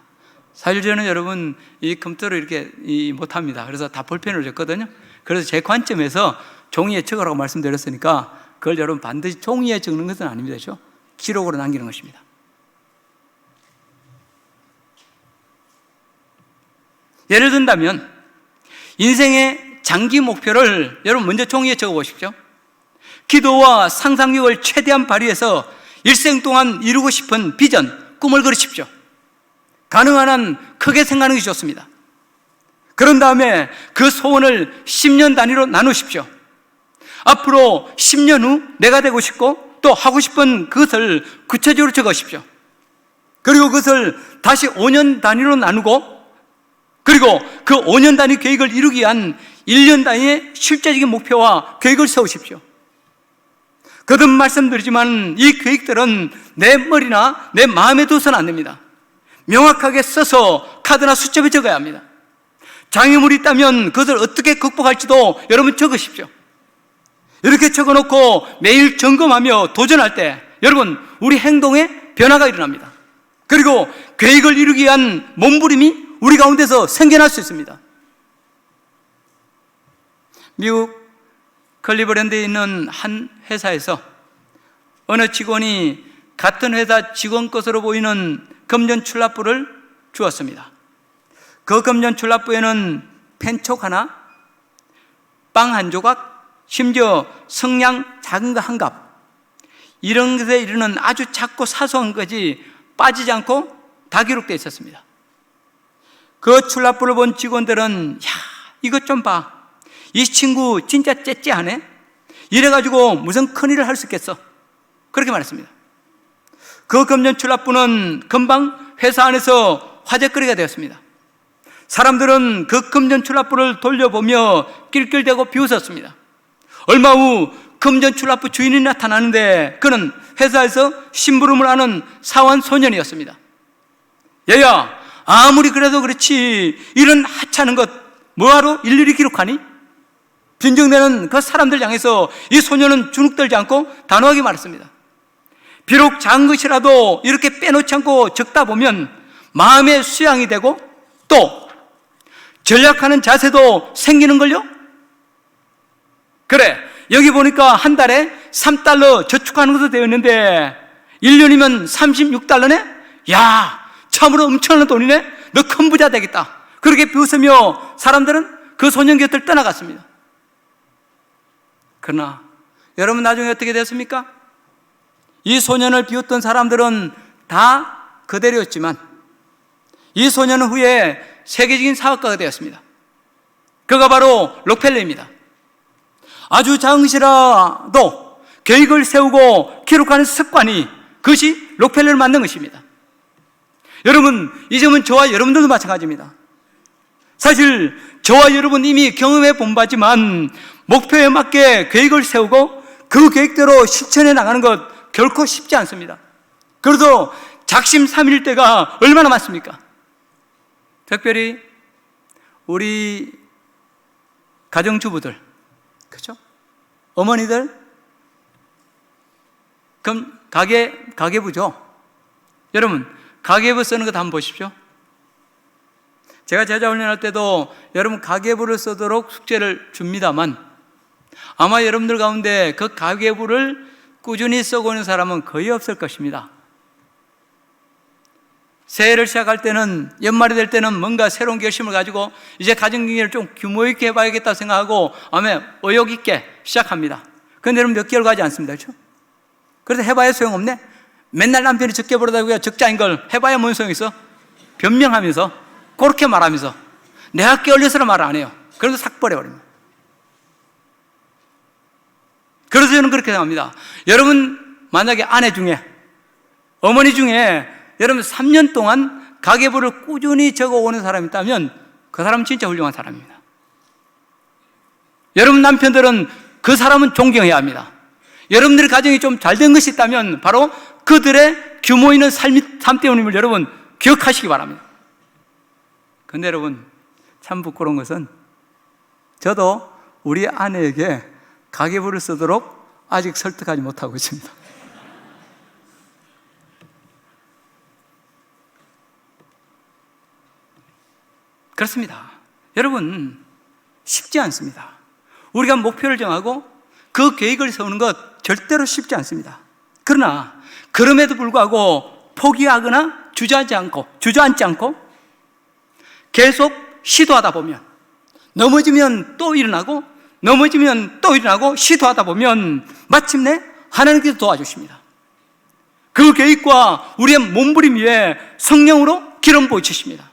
[SPEAKER 1] 사실 저는 여러분 이 컴퓨터를 이렇게 못합니다. 그래서 다 볼펜으로 적거든요. 그래서 제 관점에서 종이에 적으라고 말씀드렸으니까 그걸 여러분 반드시 종이에 적는 것은 아닙니다. 그렇죠? 기록으로 남기는 것입니다. 예를 든다면 인생의 장기 목표를 여러분 먼저 종이에 적어 보십시오. 기도와 상상력을 최대한 발휘해서 일생 동안 이루고 싶은 비전, 꿈을 그리십시오. 가능한 한 크게 생각하는 것이 좋습니다. 그런 다음에 그 소원을 10년 단위로 나누십시오. 앞으로 10년 후 내가 되고 싶고 또 하고 싶은 그것을 구체적으로 적으십시오. 그리고 그것을 다시 5년 단위로 나누고, 그리고 그 5년 단위 계획을 이루기 위한 1년 단위의 실제적인 목표와 계획을 세우십시오. 거듭 말씀드리지만 이 계획들은 내 머리나 내 마음에 둬서는 안 됩니다. 명확하게 써서 카드나 수첩에 적어야 합니다. 장애물이 있다면 그것을 어떻게 극복할지도 여러분 적으십시오. 이렇게 적어놓고 매일 점검하며 도전할 때 여러분 우리 행동에 변화가 일어납니다. 그리고 계획을 이루기 위한 몸부림이 우리 가운데서 생겨날 수 있습니다. 미국 클리브랜드에 있는 한 회사에서 어느 직원이 같은 회사 직원 것으로 보이는 금전 출납부를 주었습니다. 그 금전 출납부에는 펜촉 하나, 빵 한 조각, 심지어 성냥 작은 거 한 갑, 이런 것에 이르는 아주 작고 사소한 것이 빠지지 않고 다 기록되어 있었습니다. 그 출납부를 본 직원들은 이것 좀 봐, 이 친구 진짜 째째하네, 이래가지고 무슨 큰일을 할 수 있겠어, 그렇게 말했습니다. 그 금전 출납부는 금방 회사 안에서 화제거리가 되었습니다. 사람들은 그 금전 출납부를 돌려보며 낄낄대고 비웃었습니다. 얼마 후 금전 출납부 주인이 나타나는데 그는 회사에서 심부름을 하는 사원 소년이었습니다. 얘야, 아무리 그래도 그렇지 이런 하찮은 것 뭐하러 일일이 기록하니? 빈정대는 그 사람들 향해서 이 소년은 주눅들지 않고 단호하게 말했습니다. 비록 작은 것이라도 이렇게 빼놓지 않고 적다 보면 마음의 수양이 되고 또 전략하는 자세도 생기는걸요? 그래, 여기 보니까 한 달에 3달러 저축하는 것도 되어 있는데 1년이면 36달러네? 야, 참으로 엄청난 돈이네? 너 큰 부자 되겠다. 그렇게 비웃으며 사람들은 그 소년 곁을 떠나갔습니다. 그러나 여러분 나중에 어떻게 됐습니까? 이 소년을 비웃던 사람들은 다 그대로였지만 이 소년은 후에 세계적인 사업가가 되었습니다. 그가 바로 록펠러입니다. 아주 작은시라도 계획을 세우고 기록하는 습관이 그것이 록펠러를 만든 것입니다. 여러분, 이 점은 저와 여러분들도 마찬가지입니다. 사실 저와 여러분 이미 경험해 본 바지만 목표에 맞게 계획을 세우고 그 계획대로 실천해 나가는 것 결코 쉽지 않습니다. 그래도 작심삼일 때가 얼마나 많습니까? 특별히 우리 가정주부들, 그렇죠? 어머니들, 그럼 가계부죠. 여러분, 가계부 쓰는 거 한번 보십시오. 제가 제자 훈련할 때도 여러분 가계부를 쓰도록 숙제를 줍니다만 아마 여러분들 가운데 그 가계부를 꾸준히 쓰고 있는 사람은 거의 없을 것입니다. 새해를 시작할 때는, 연말이 될 때는 뭔가 새로운 결심을 가지고 이제 가정경제를 좀 규모 있게 해봐야겠다 생각하고 아마 의욕 있게 시작합니다. 그런데 여러분 몇 개월 가지 않습니다. 그렇죠? 그래서 해봐야 소용없네? 맨날 남편이 적게 벌어다가 적자인 걸 해봐야 뭔 소용 있어? 변명하면서 그렇게 말하면서 내가 깨어려서는 말 안 해요. 그래서 싹 버려버립니다. 그래서 저는 그렇게 생각합니다. 여러분 만약에 아내 중에, 어머니 중에 여러분 3년 동안 가계부를 꾸준히 적어오는 사람이 있다면 그 사람은 진짜 훌륭한 사람입니다. 여러분 남편들은 그 사람은 존경해야 합니다. 여러분들의 가정이 좀 잘된 것이 있다면 바로 그들의 규모 있는 삶 때문임을 여러분 기억하시기 바랍니다. 그런데 여러분 참 부끄러운 것은 저도 우리 아내에게 가계부를 쓰도록 아직 설득하지 못하고 있습니다. 그렇습니다. 여러분 쉽지 않습니다. 우리가 목표를 정하고 그 계획을 세우는 것 절대로 쉽지 않습니다. 그러나 그럼에도 불구하고 포기하거나 주저앉지 않고 계속 시도하다 보면 넘어지면 또 일어나고 시도하다 보면 마침내 하나님께서 도와주십니다. 그 계획과 우리의 몸부림 위에 성령으로 기름 부으십니다.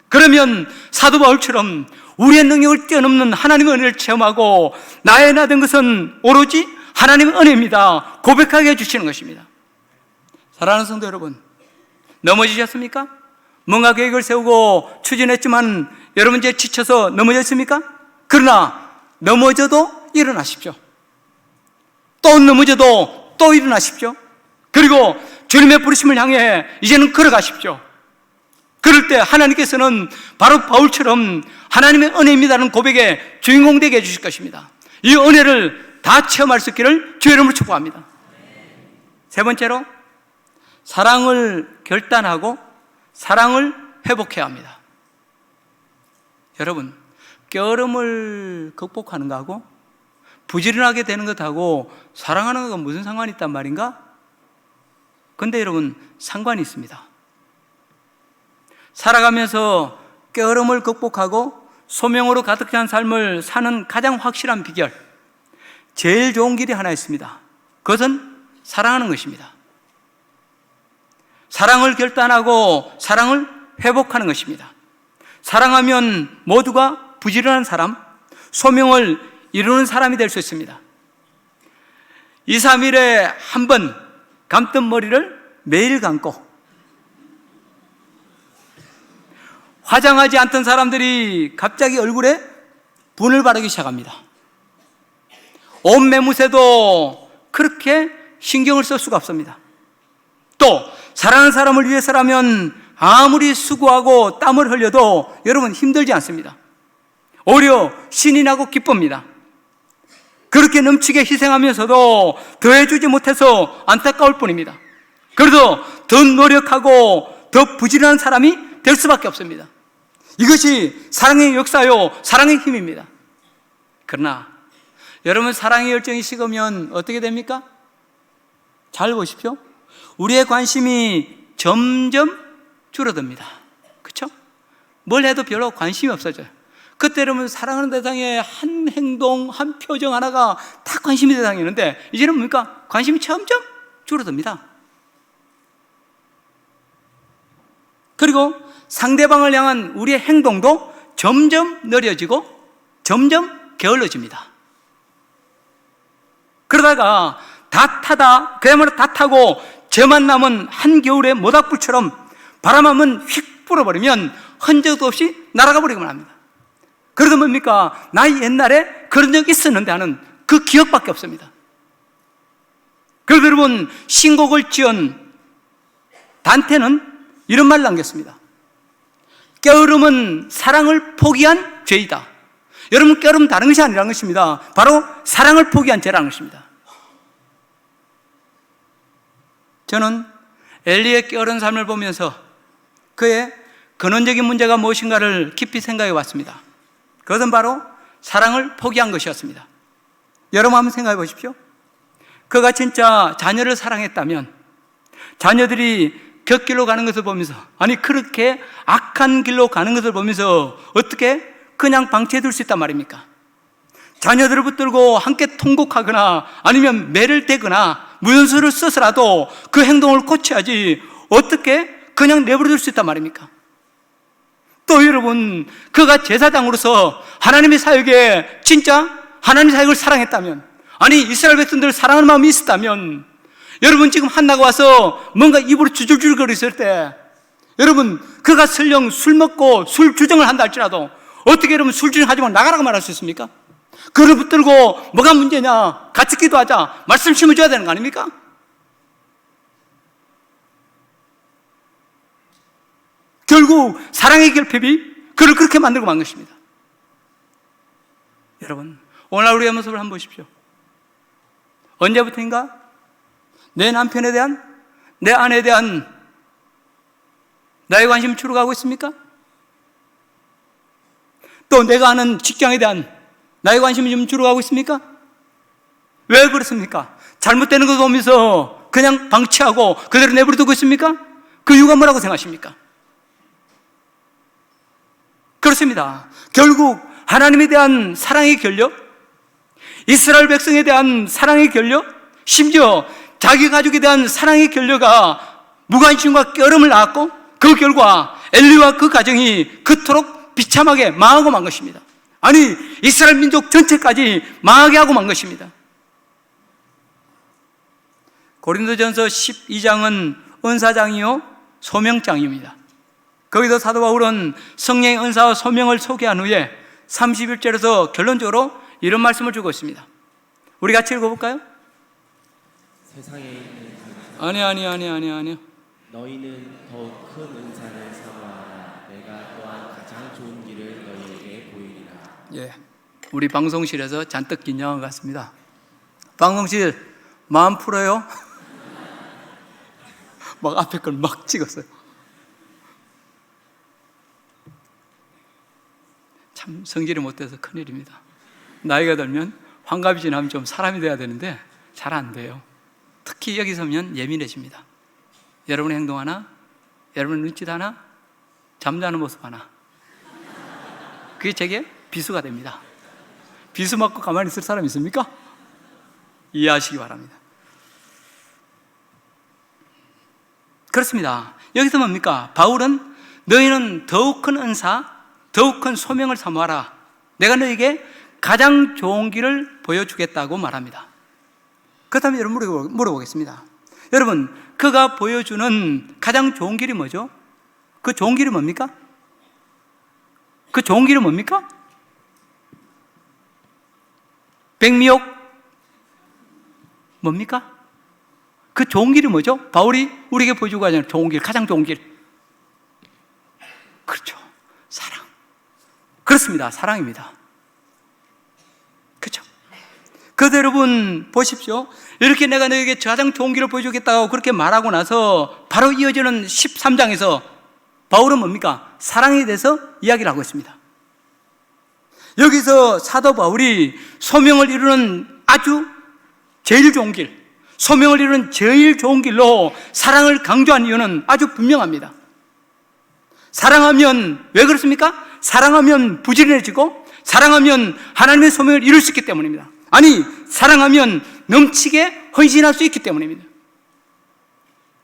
[SPEAKER 1] 그러면 사도 바울처럼 우리의 능력을 뛰어넘는 하나님의 은혜를 체험하고 나의 나 된 것은 오로지 하나님의 은혜입니다 고백하게 해주시는 것입니다. 사랑하는 성도 여러분, 넘어지셨습니까? 뭔가 계획을 세우고 추진했지만 여러분 이제 지쳐서 넘어졌습니까? 그러나 넘어져도 일어나십시오. 또 넘어져도 또 일어나십시오. 그리고 주님의 부르심을 향해 이제는 걸어가십시오. 그럴 때 하나님께서는 바로 바울처럼 하나님의 은혜입니다라는 고백의 주인공 되게 해주실 것입니다. 이 은혜를 다 체험할 수 있기를 주의 이름으로 축복합니다. 세 번째로, 사랑을 결단하고 사랑을 회복해야 합니다. 여러분, 게으름을 극복하는 것하고 부지런하게 되는 것하고 사랑하는 것과 무슨 상관이 있단 말인가? 근데 여러분, 상관이 있습니다. 살아가면서 게으름을 극복하고 소명으로 가득 찬 삶을 사는 가장 확실한 비결, 제일 좋은 길이 하나 있습니다. 그것은 사랑하는 것입니다. 사랑을 결단하고 사랑을 회복하는 것입니다. 사랑하면 모두가 부지런한 사람, 소명을 이루는 사람이 될 수 있습니다. 2, 3일에 한 번 감던 머리를 매일 감고 화장하지 않던 사람들이 갑자기 얼굴에 분을 바르기 시작합니다. 옷 매무새도 그렇게 신경을 쓸 수가 없습니다. 또 사랑하는 사람을 위해서라면 아무리 수고하고 땀을 흘려도 여러분 힘들지 않습니다. 오히려 신이 나고 기쁩니다. 그렇게 넘치게 희생하면서도 더해주지 못해서 안타까울 뿐입니다. 그래도 더 노력하고 더 부지런한 사람이 될 수밖에 없습니다. 이것이 사랑의 역사요, 사랑의 힘입니다. 그러나 여러분, 사랑의 열정이 식으면 어떻게 됩니까? 잘 보십시오. 우리의 관심이 점점 줄어듭니다. 그렇죠? 뭘 해도 별로 관심이 없어져요. 그때 여러분, 사랑하는 대상의 한 행동, 한 표정 하나가 다 관심의 대상이었는데 이제는 뭡니까? 관심이 점점 줄어듭니다. 그리고 상대방을 향한 우리의 행동도 점점 느려지고 점점 게을러집니다. 그러다가 다 타다, 그야말로 다 타고 저만 남은 한겨울의 모닥불처럼 바람 한번 휙 불어버리면 흔적도 없이 날아가 버리기만 합니다. 그래도 뭡니까? 나 옛날에 그런 적 있었는데 하는 그 기억밖에 없습니다. 그래서 여러분, 신곡을 지은 단테는 이런 말을 남겼습니다. 게으름은 사랑을 포기한 죄이다. 여러분, 게으름은 다른 것이 아니라는 것입니다. 바로 사랑을 포기한 죄라는 것입니다. 저는 엘리의 게으른 삶을 보면서 그의 근원적인 문제가 무엇인가를 깊이 생각해 왔습니다. 그것은 바로 사랑을 포기한 것이었습니다. 여러분 한번 생각해 보십시오. 그가 진짜 자녀를 사랑했다면 자녀들이 곁길로 가는 것을 보면서, 아니 그렇게 악한 길로 가는 것을 보면서 어떻게 그냥 방치해 둘 수 있단 말입니까? 자녀들을 붙들고 함께 통곡하거나 아니면 매를 대거나 무연수를 써서라도 그 행동을 고쳐야지 어떻게 그냥 내버려 둘 수 있단 말입니까? 또 여러분, 그가 제사장으로서 하나님의 사역에 진짜 하나님의 사역을 사랑했다면, 아니 이스라엘 백성들을 사랑하는 마음이 있었다면, 여러분 지금 한나가 와서 뭔가 입으로 주줄주줄 있을 때, 여러분 그가 설령 술 먹고 술 주정을 한다 할지라도 어떻게 여러분 술 주정하지 말고 나가라고 말할 수 있습니까? 그를 붙들고 뭐가 문제냐, 같이 기도하자, 말씀 심어줘야 되는 거 아닙니까? 결국 사랑의 결핍이 그를 그렇게 만들고 만 것입니다. 여러분, 오늘 우리의 모습을 한번 보십시오. 언제부터인가 내 남편에 대한, 내 아내에 대한 나의 관심을 줄어가고 있습니까? 또 내가 아는 직장에 대한 나의 관심이 좀 줄어가고 있습니까? 왜 그렇습니까? 잘못되는 거 보면서 그냥 방치하고 그대로 내버려 두고 있습니까? 그 이유가 뭐라고 생각하십니까? 그렇습니다. 결국 하나님에 대한 사랑의 결력, 이스라엘 백성에 대한 사랑의 결력, 심지어 자기 가족에 대한 사랑의 결여가 무관심과 깨어름을 낳았고 그 결과 엘리와 그 가정이 그토록 비참하게 망하고 만 것입니다. 아니 이스라엘 민족 전체까지 망하게 하고 만 것입니다. 고린도전서 12장은 은사장이요 소명장입니다. 거기서 사도 바울은 성령의 은사와 소명을 소개한 후에 31절에서 결론적으로 이런 말씀을 주고 있습니다. 우리 같이 읽어볼까요?
[SPEAKER 2] 세상에 있는
[SPEAKER 1] 아니요.
[SPEAKER 2] 너희는 더욱 큰 은사를 사모하라. 내가 또한 가장 좋은 길을 너희에게 보이리라.
[SPEAKER 1] 예, 우리 방송실에서 잔뜩 긴장한 것 같습니다. 방송실 마음 풀어요. 막 앞에 걸 막 찍었어요. 참 성질이 못돼서 큰일입니다. 나이가 들면 환갑이 지나면 좀 사람이 돼야 되는데 잘 안 돼요. 특히 여기 서면 예민해집니다. 여러분의 행동 하나, 여러분의 눈짓 하나, 잠자는 모습 하나, 그게 제게 비수가 됩니다. 비수 맞고 가만히 있을 사람 있습니까? 이해하시기 바랍니다. 그렇습니다. 여기서 뭡니까? 바울은 너희는 더욱 큰 은사, 더욱 큰 소명을 사모하라. 내가 너희에게 가장 좋은 길을 보여주겠다고 말합니다. 그렇다면 여러분 물어보겠습니다. 여러분, 그가 보여주는 가장 좋은 길이 뭐죠? 그 좋은 길이 뭡니까? 그 좋은 길이 뭡니까? 백미옥 뭡니까? 그 좋은 길이 뭐죠? 바울이 우리에게 보여주고 하는 좋은 길, 가장 좋은 길. 그렇죠. 사랑. 그렇습니다. 사랑입니다. 그렇죠. 그래서 여러분 보십시오. 이렇게 내가 너에게 가장 좋은 길을 보여주겠다고 그렇게 말하고 나서 바로 이어지는 13장에서 바울은 뭡니까? 사랑에 대해서 이야기를 하고 있습니다. 여기서 사도 바울이 소명을 이루는 아주 제일 좋은 길, 소명을 이루는 제일 좋은 길로 사랑을 강조한 이유는 아주 분명합니다. 사랑하면 왜 그렇습니까? 사랑하면 부지런해지고 사랑하면 하나님의 소명을 이룰 수 있기 때문입니다. 아니, 사랑하면 넘치게 헌신할 수 있기 때문입니다.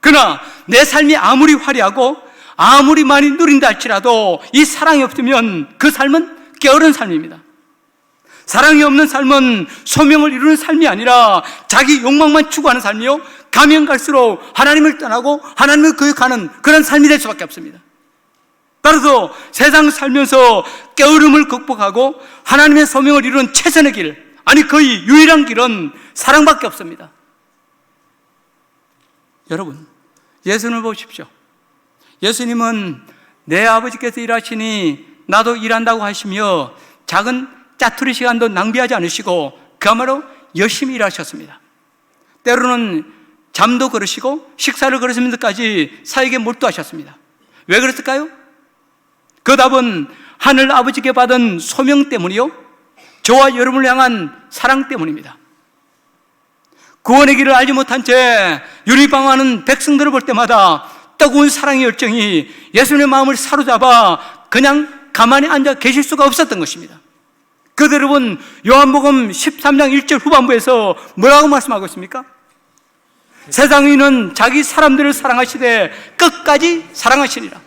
[SPEAKER 1] 그러나 내 삶이 아무리 화려하고 아무리 많이 누린다 할지라도 이 사랑이 없으면 그 삶은 게으른 삶입니다. 사랑이 없는 삶은 소명을 이루는 삶이 아니라 자기 욕망만 추구하는 삶이요, 가면 갈수록 하나님을 떠나고 하나님을 거역하는 그런 삶이 될 수밖에 없습니다. 따라서 세상 살면서 게으름을 극복하고 하나님의 소명을 이루는 최선의 길, 아니 거의 유일한 길은 사랑밖에 없습니다. 여러분, 예수님을 보십시오. 예수님은 내 아버지께서 일하시니 나도 일한다고 하시며 작은 짜투리 시간도 낭비하지 않으시고 그야말로 열심히 일하셨습니다. 때로는 잠도 걸으시고 식사를 걸으시면서까지 사역에 몰두하셨습니다. 왜 그랬을까요? 그 답은 하늘 아버지께 받은 소명 때문이요, 저와 여러분을 향한 사랑 때문입니다. 구원의 길을 알지 못한 채 유리방황하는 백성들을 볼 때마다 뜨거운 사랑의 열정이 예수님의 마음을 사로잡아 그냥 가만히 앉아 계실 수가 없었던 것입니다. 그대로 본 요한복음 13장 1절 후반부에서 뭐라고 말씀하고 있습니까? 세상에는 자기 사람들을 사랑하시되 끝까지 사랑하시니라.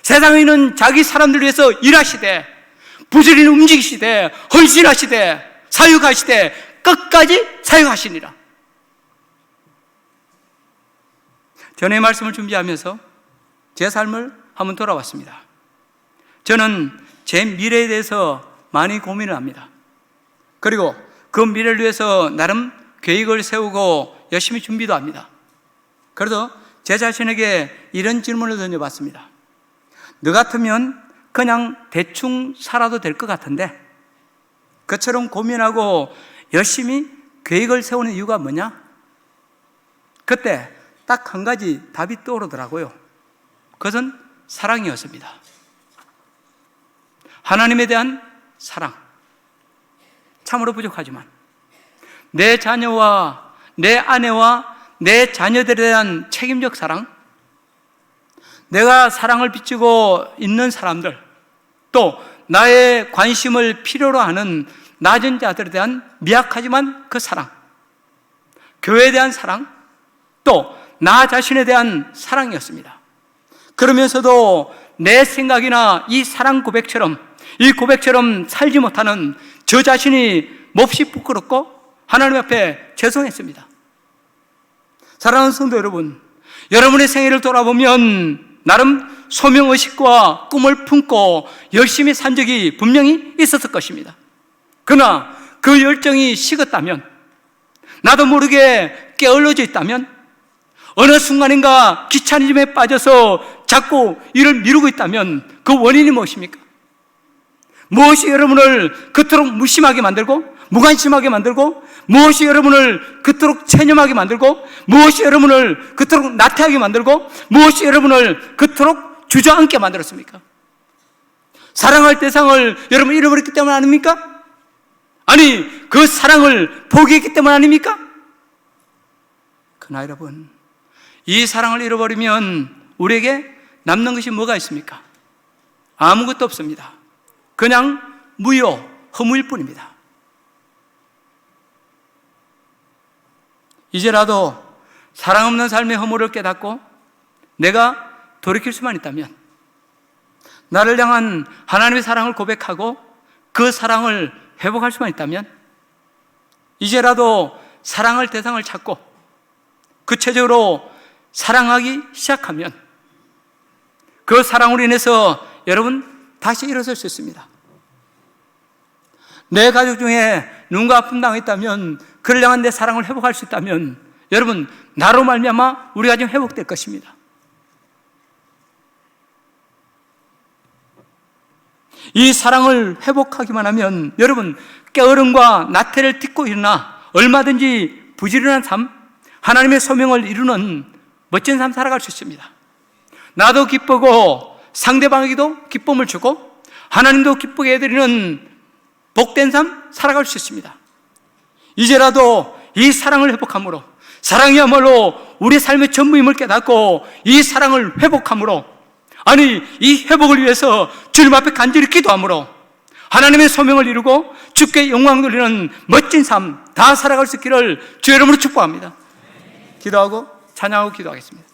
[SPEAKER 1] 세상에는 자기 사람들을 위해서 일하시되 부지런히 움직이시되 헌신하시되 사역하시되 끝까지 사역하시니라. 전의 말씀을 준비하면서 제 삶을 한번 돌아봤습니다. 저는 제 미래에 대해서 많이 고민을 합니다. 그리고 그 미래를 위해서 나름 계획을 세우고 열심히 준비도 합니다. 그래서 제 자신에게 이런 질문을 던져봤습니다. 너 같으면 그냥 대충 살아도 될 것 같은데 그처럼 고민하고 열심히 계획을 세우는 이유가 뭐냐? 그때 딱 한 가지 답이 떠오르더라고요. 그것은 사랑이었습니다. 하나님에 대한 사랑. 참으로 부족하지만 내 자녀와 내 아내와 내 자녀들에 대한 책임적 사랑, 내가 사랑을 비추고 있는 사람들, 또 나의 관심을 필요로 하는 낮은 자들에 대한 미약하지만 그 사랑, 교회에 대한 사랑, 또 나 자신에 대한 사랑이었습니다. 그러면서도 내 생각이나 이 사랑 고백처럼, 이 고백처럼 살지 못하는 저 자신이 몹시 부끄럽고 하나님 앞에 죄송했습니다. 사랑하는 성도 여러분, 여러분의 생애를 돌아보면 나름 소명의식과 꿈을 품고 열심히 산 적이 분명히 있었을 것입니다. 그러나 그 열정이 식었다면, 나도 모르게 게을러져 있다면, 어느 순간인가 귀차니즘에 빠져서 자꾸 일을 미루고 있다면 그 원인이 무엇입니까? 무엇이 여러분을 그토록 무심하게 만들고 무관심하게 만들고, 무엇이 여러분을 그토록 체념하게 만들고, 무엇이 여러분을 그토록 나태하게 만들고, 무엇이 여러분을 그토록 주저앉게 만들었습니까? 사랑할 대상을 여러분 잃어버렸기 때문 아닙니까? 아니, 그 사랑을 포기했기 때문 아닙니까? 그러나 여러분, 이 사랑을 잃어버리면 우리에게 남는 것이 뭐가 있습니까? 아무것도 없습니다. 그냥 무효, 허무일 뿐입니다. 이제라도 사랑 없는 삶의 허물을 깨닫고 내가 돌이킬 수만 있다면, 나를 향한 하나님의 사랑을 고백하고 그 사랑을 회복할 수만 있다면, 이제라도 사랑할 대상을 찾고 구체적으로 사랑하기 시작하면 그 사랑으로 인해서 여러분 다시 일어설 수 있습니다. 내 가족 중에 누군가 아픔 당했다면, 그를 향한 내 사랑을 회복할 수 있다면 여러분, 나로 말미암아 우리 가정 회복될 것입니다. 이 사랑을 회복하기만 하면 여러분, 게으름과 나태를 딛고 일어나 얼마든지 부지런한 삶, 하나님의 소명을 이루는 멋진 삶 살아갈 수 있습니다. 나도 기쁘고 상대방에게도 기쁨을 주고 하나님도 기쁘게 해드리는 복된 삶 살아갈 수 있습니다. 이제라도 이 사랑을 회복함으로, 사랑이야말로 우리 삶의 전부임을 깨닫고 이 사랑을 회복함으로, 아니 이 회복을 위해서 주님 앞에 간절히 기도함으로 하나님의 소명을 이루고 주께 영광 돌리는 멋진 삶 다 살아갈 수 있기를 주의 이름으로 축복합니다. 기도하고 찬양하고 기도하겠습니다.